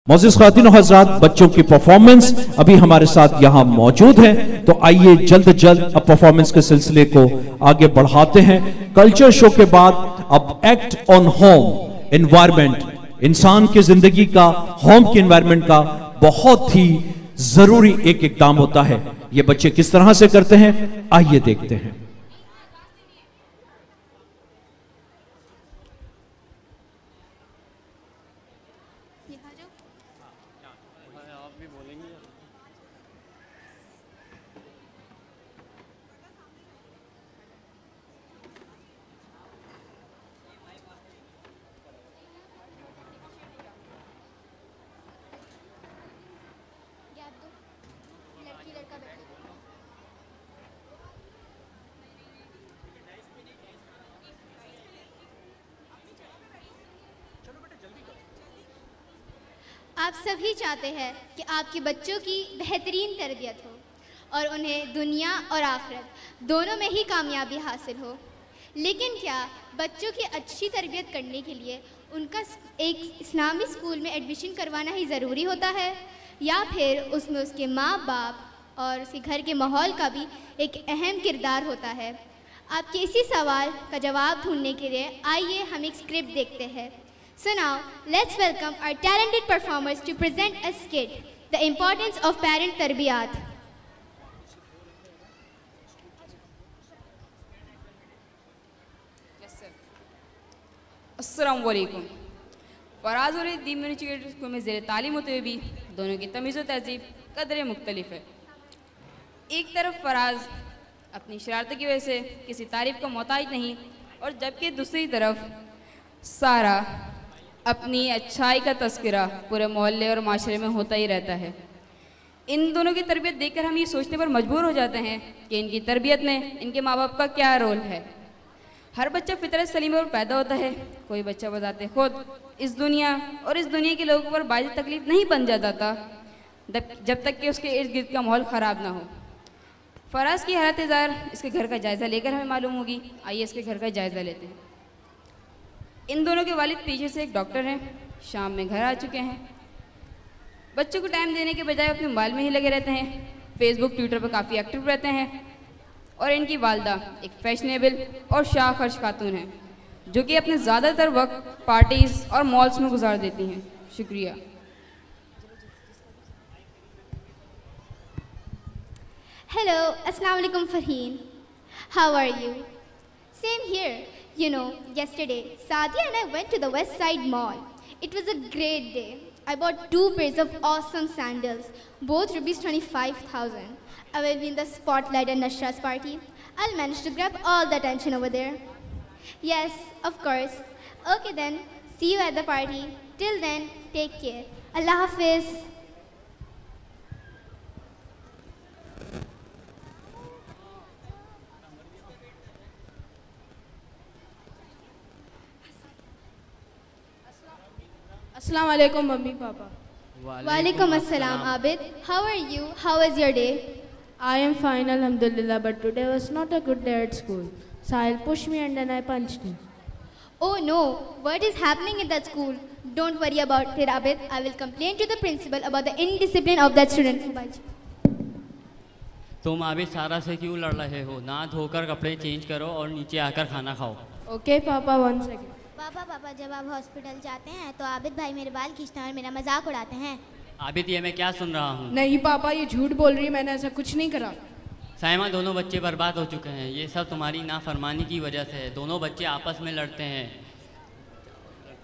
मोअज़्ज़िज़ ख़वातीन और हज़रात, बच्चों की परफॉर्मेंस अभी हमारे साथ यहाँ मौजूद है, तो आइए जल्द जल्द अब परफॉर्मेंस के सिलसिले को आगे बढ़ाते हैं। कल्चर शो के बाद अब एक्ट ऑन होम एनवायरनमेंट, इंसान की जिंदगी का, होम के एनवायरनमेंट का बहुत ही जरूरी एक इक़दाम होता है। ये बच्चे किस तरह से करते हैं, आइए देखते हैं। आप सभी चाहते हैं कि आपके बच्चों की बेहतरीन तरबियत हो और उन्हें दुनिया और आखिरत दोनों में ही कामयाबी हासिल हो। लेकिन क्या बच्चों की अच्छी तरबियत करने के लिए उनका एक इस्लामी स्कूल में एडमिशन करवाना ही ज़रूरी होता है, या फिर उसमें उसके माँ बाप और उसके घर के माहौल का भी एक अहम किरदार होता है? आपके इसी सवाल का जवाब ढूंढने के लिए आइए हम एक स्क्रिप्ट देखते हैं। So now, let's welcome our talented performers to present a skit, The Importance of Parent Tarbiyat. Yes, sir. अस्सलाम वालेकुम। फराज और दीन म्यूनिसिपल स्कूल में ज़ेर तालीम होते हुए भी दोनों की तमीज़ व तहज़ीब कदरे मुख्तलिफ है। एक तरफ फराज अपनी शरारत की वजह से किसी तारीफ़ का मोहताज नहीं, और जबकि दूसरी तरफ सारा अपनी अच्छाई का तस्करा पूरे मोहल्ले और माशरे में होता ही रहता है। इन दोनों की तरबियत देखकर हम ये सोचने पर मजबूर हो जाते हैं कि इनकी तरबियत में इनके माँ बाप का क्या रोल है। हर बच्चा फितरत सलीम पर पैदा होता है, कोई बच्चा बजाते खुद इस दुनिया और इस दुनिया के लोगों पर बाइज़ तकलीफ नहीं बन जाता था जब तक कि उसके इर्द गिर्द का माहौल ख़राब ना हो। फराज की हालत ज़ाहिर इसके घर का जायज़ा लेकर हमें मालूम होगी। आइए इसके घर का जायज़ा लेते हैं। इन दोनों के वालिद पीछे से एक डॉक्टर हैं, शाम में घर आ चुके हैं। बच्चों को टाइम देने के बजाय अपने मोबाइल में ही लगे रहते हैं, फेसबुक ट्विटर पर काफ़ी एक्टिव रहते हैं। और इनकी वालदा एक फैशनेबल और शाखर्श खातून है जो कि अपने ज़्यादातर वक्त पार्टीज़ और मॉल्स में गुजार देती हैं। शुक्रिया। Hello, Assalamu alaikum Farheen. How are you? Same here. You know, yesterday, Sadia and I went to the West Side Mall. It was a great day. I bought 2 pairs of awesome sandals, both rupees 25,000. I will be in the spotlight at Nashra's party. I'll manage to grab all the attention over there. Yes, of course. Okay then, see you at the party. Till then, take care. Allah Hafiz. अस्सलाम वालेकुम mummy papa. Walaikum assalam, Abid. How are you? How was your day? I am fine, alhamdulillah, but today was not a good day at school. Sahil pushed me and then I punched him. Oh no, what is happening in that school? Don't worry about it, Abid. I will complain to the principal about the indiscipline of that student. तुम आबिद सारा से क्यों लड़ रहे हो? ना धोकर कपड़े चेंज करो और नीचे आकर खाना खाओ। Okay, पापा, 1 second. पापा जब आप हॉस्पिटल जाते हैं तो आबिद भाई मेरे बाल खींचते हैं और मेरा मजाक उड़ाते हैं। आबिद, ये मैं क्या सुन रहा हूँ? नहीं पापा, ये झूठ बोल रही है, मैंने ऐसा कुछ नहीं करा। साइमा, दोनों बच्चे बर्बाद हो चुके हैं। ये सब तुम्हारी नाफरमानी की वजह से है। दोनों बच्चे आपस में लड़ते हैं,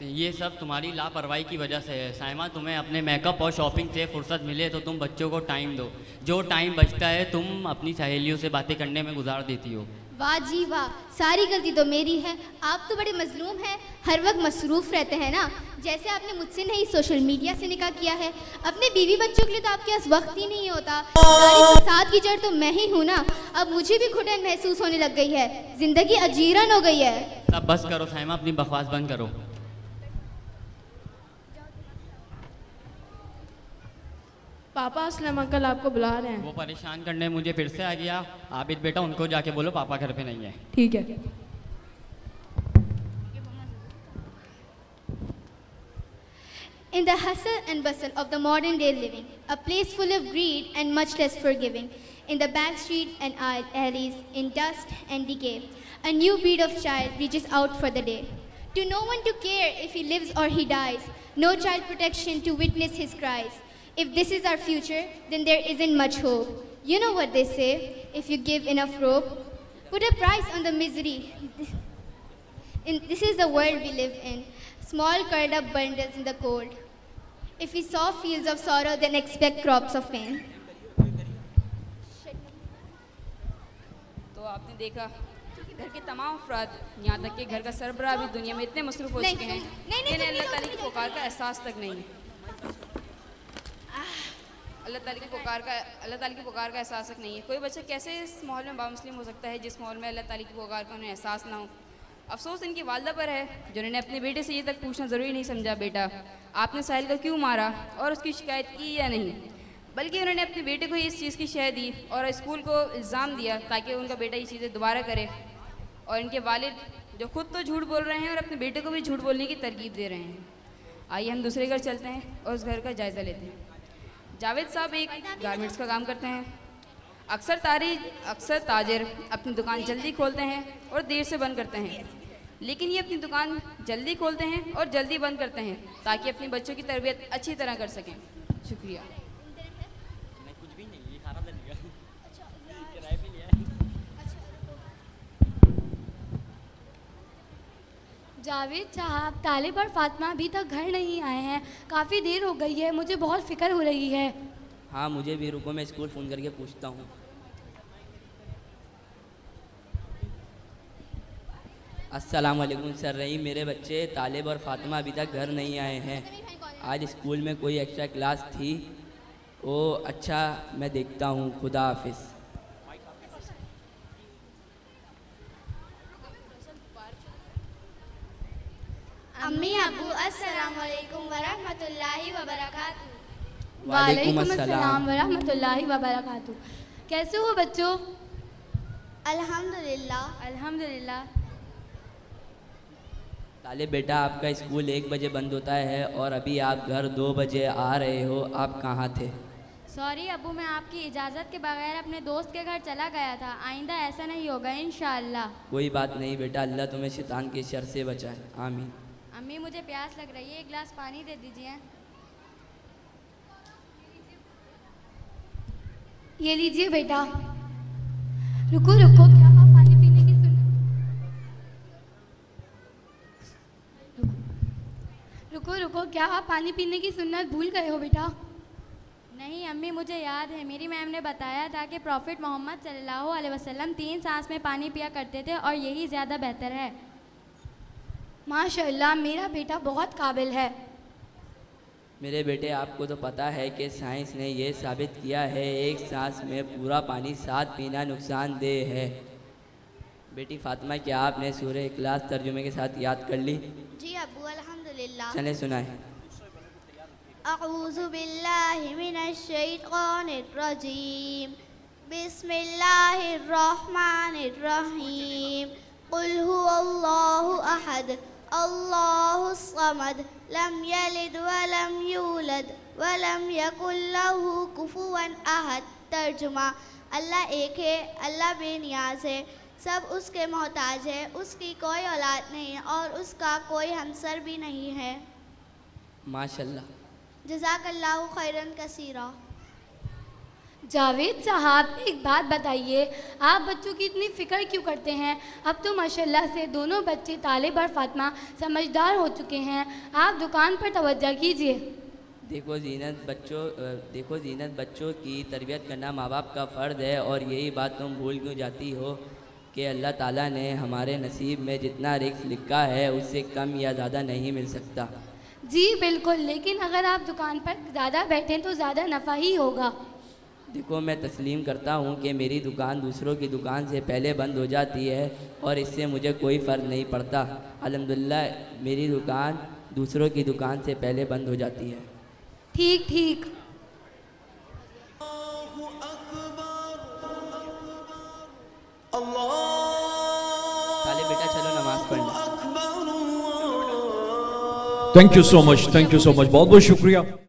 ये सब तुम्हारी लापरवाही की वजह से है। साइमा, तुम्हें अपने मेकअप और शॉपिंग से फुर्सत मिले तो तुम बच्चों को टाइम दो। जो टाइम बचता है तुम अपनी सहेलियों से बातें करने में गुजार देती हो। वाह जी वाह, सारी गलती तो मेरी है। आप तो बड़े मजलूम हैं, हर वक्त मसरूफ़ रहते हैं ना। जैसे आपने मुझसे नहीं सोशल मीडिया से निकाह किया है, अपने बीवी बच्चों के लिए तो आपके पास वक्त ही नहीं होता। सारी फसाद की जड़ तो मैं ही हूँ ना। अब मुझे भी घुटन महसूस होने लग गई है, जिंदगी अजीरन हो गई है। सब बस करो साइमा, अपनी बकवास बंद करो। पापा असलम अंकल आपको बुला रहे हैं। वो परेशान करने मुझे फिर से आ गया। आबिद बेटा, उनको जाके बोलो पापा घर पे नहीं है। ठीक है। In In the hustle and bustle of the modern day living, a place full of greed and much less forgiving, in the back street and alleys, in dust and decay, a new breed of child reaches out for the day. To no one to care if he lives or he dies, no child protection to witness his cries. If this is our future, then there isn't much hope. You know what they say, if you give enough rope, put a price on the misery. This is the world we live in, small curled up bundles in the cold. If we sow fields of sorrow, then expect crops of pain. तो आपने देखा घर के तमाम अफराद, यहाँ तक कि घर का सरबराह भी दुनिया में इतने मसरूफ़ हो चुके हैं इन्हें अल्लाह ताला की पुकार का एहसास तक नहीं है। अल्लाह ताला की पुकार का एहसास तक नहीं है। कोई बच्चा कैसे इस माहौल में बामुस्लिम हो सकता है जिस माहौल में अल्लाह ताला की पुकार का उन्हें एहसास ना हो। अफसोस इनकी वालदा पर है जिन्होंने अपने बेटे से ये तक पूछना ज़रूरी नहीं समझा, बेटा आपने साहिल को क्यों मारा और उसकी शिकायत की या नहीं, बल्कि उन्होंने अपने बेटे को इस चीज़ की शह दी और स्कूल को इल्ज़ाम दिया ताकि उनका बेटा ये चीज़ें दोबारा करे। और इनके वालिद जो खुद तो झूठ बोल रहे हैं और अपने बेटे को भी झूठ बोलने की तरकीब दे रहे हैं। आइए हम दूसरे घर चलते हैं और उस घर का जायज़ा लेते हैं। जावेद साहब एक गारमेंट्स का काम करते हैं। अक्सर ताजिर अपनी दुकान जल्दी खोलते हैं और देर से बंद करते हैं, लेकिन ये अपनी दुकान जल्दी खोलते हैं और जल्दी बंद करते हैं ताकि अपने बच्चों की तरबियत अच्छी तरह कर सकें। शुक्रिया। जावेद साहब, तालिब और फातिमा अभी तक घर नहीं आए हैं, काफ़ी देर हो गई है, मुझे बहुत फ़िक्र हो रही है। हाँ मुझे भी, रुको मैं स्कूल फ़ोन करके पूछता हूँ। अस्सलाम वालेकुम सर, रही मेरे बच्चे तालिब और फातिमा अभी तक घर नहीं आए हैं। आज स्कूल में कोई एक्स्ट्रा क्लास थी। ओ अच्छा, मैं देखता हूँ, खुदा हाफिज़। अम्मी अबू अस्सलाम वालेकुम वरहमतुल्लाहि वबरकातुहू। वालेकुम अस्सलाम वरहमतुल्लाहि वबरकातुहू। कैसे हो बच्चों? अल्हम्दुलिल्लाह। अल्हम्दुलिल्लाह। तालिब बेटा, आपका स्कूल 1 बजे बंद होता है और अभी आप घर 2 बजे आ रहे हो, आप कहाँ थे? सॉरी अबू, मैं आपकी इजाज़त के बगैर अपने दोस्त के घर चला गया था, आइंदा ऐसा नहीं होगा इंशाअल्लाह। कोई बात नहीं बेटा, अल्लाह तुम्हें शैतान के शर से बचाए, आमीन। अम्मी मुझे प्यास लग रही है, एक गिलास पानी दे दीजिए। ये लीजिए बेटा। रुको रुको, क्या आप पानी पीने की रुको, क्या आप पानी पीने की सुन्नत भूल गए हो बेटा? नहीं अम्मी, मुझे याद है, मेरी मैम ने बताया था कि प्रॉफिट मोहम्मद सल्लल्लाहु अलैहि वसल्लम 3 सांस में पानी पिया करते थे और यही ज़्यादा बेहतर है। माशाअल्लाह, मेरा बेटा बहुत काबिल है। मेरे बेटे, आपको तो पता है कि साइंस ने यह साबित किया है 1 सांस में पूरा पानी 7 पीना नुकसानदेह है। बेटी फातिमा, क्या आपने सूरह इखलास तर्जुमे के साथ याद कर ली? जी अबू, अल्हम्दुलिल्लाह। चले सुनाए। अऊज़ु बिल्लाहि मिनश शैतानिर रजीम, बिस्मिल्लाहिर रहमानिर रहीम, कुल हुवल्लाहु अहद, अल्लाहुस समद, लम यलिद वलम यूलद वलम यकुल लहू कुफुवन अहद। तर्जुमा, अल्लाह एक है, अल्लाह बेनियाज है, सब उसके मोहताज है, उसकी कोई औलाद नहीं है और उसका कोई हमसर भी नहीं है। माशाल्लाह। जज़ाकल्लाहु खैरन कसीरा। जावेद साहब, एक बात बताइए, आप बच्चों की इतनी फ़िक्र क्यों करते हैं? अब तो माशाल्लाह से दोनों बच्चे तालिब और फातिमा समझदार हो चुके हैं, आप दुकान पर तवज्जो कीजिए। देखो जीनत, बच्चों की तरबियत करना माँ बाप का फ़र्ज़ है और यही बात तुम भूल क्यों जाती हो कि अल्लाह ताला ने हमारे नसीब में जितना रिस्क लिखा है उससे कम या ज़्यादा नहीं मिल सकता। जी बिल्कुल, लेकिन अगर आप दुकान पर ज़्यादा बैठें तो ज़्यादा नफ़ा ही होगा। देखो, मैं तस्लीम करता हूँ कि मेरी दुकान दूसरों की दुकान से पहले बंद हो जाती है और इससे मुझे कोई फ़र्क नहीं पड़ता। अल्हम्दुलिल्लाह मेरी दुकान दूसरों की दुकान से पहले बंद हो जाती है। ठीक ठीक। ताले बेटा, चलो नमाज़ पढ़ने। थैंक यू सो मच, बहुत बहुत शुक्रिया।